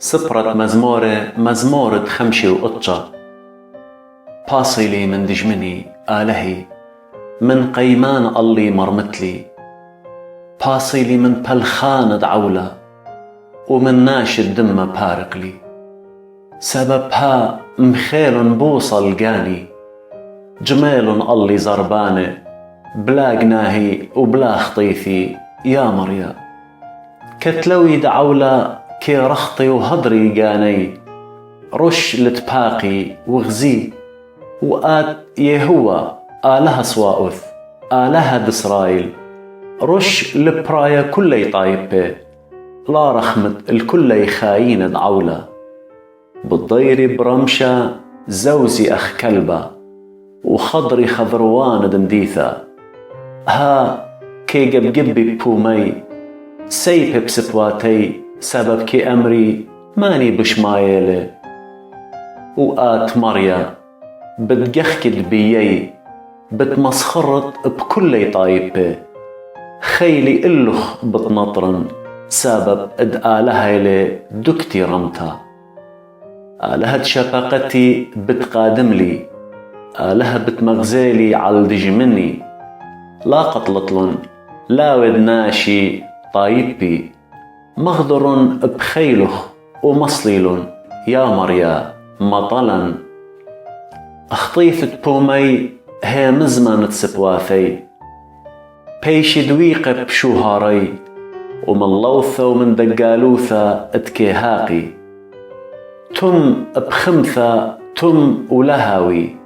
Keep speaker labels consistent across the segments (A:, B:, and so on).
A: سپرت مزمورة خمشي وقطشة. باصلي من دجمني آلهي من قيمان اللي مرمتلي. باصلي من بلخان دعولة ومن ناشد دم بارقلي. سببها مخيل بوصل جاني جميل اللي زربانه بلا جناهي وبلا خطيثي يا مريا. كتلوي دعولة كي رخطي وهضري جاني رش لتباقي وغزي وآت يهوى آلها صواؤث آلها دسرايل رش لبرايا كلي طايبه لا رخمت الكلي خاين دعولة. بالضير برمشة زوزي أخ كلبة وخضري خضروان دنديثة. ها كي جبجبي بومي سيب بسبواتي سبب كي أمري ماني بشمايلة. وآت مريا بتجخكد بيي بتمسخرت بكلي طايبة خيلي إلخ بتنطرن سبب اد آلها لي دكتي رمتا. آلها شفقتي بتقادم لي آلها بتمغزيلي عالدج مني. لا قتلطلن لا ودناشي طايبي مغدر بخيلخ ومصليل يا مريا مطلا. اخطيفة بومي هي مزمنة سبواثي بيش دويقة بشوهاري ومن لوثة ومن دقالوثة اتكيهاقي. تم بخمثة تم ولهاوي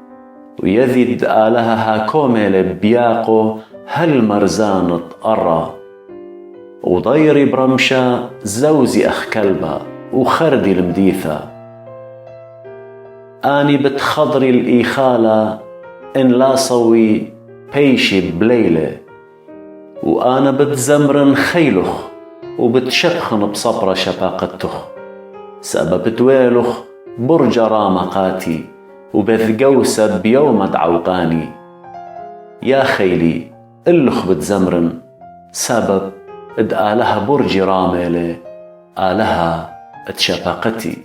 A: ويذد آلها هاكوميل بياقو هل مرزان تقرى. وضيري برمشة زوزي أخ كلبة وخردي المديثة. آني بتخضري الإيخالة إن لا صوي بيشي بليلة. وأنا بتزمرن خيلخ وبتشبخن بصبرة شفاقتخ سبب تويلخ برج رامقاتي وبثقوسة بيوم دعوقاني. يا خيلي إلخ بتزمرن سبب اد آلها برج راميلة آلها اتشفاقتي.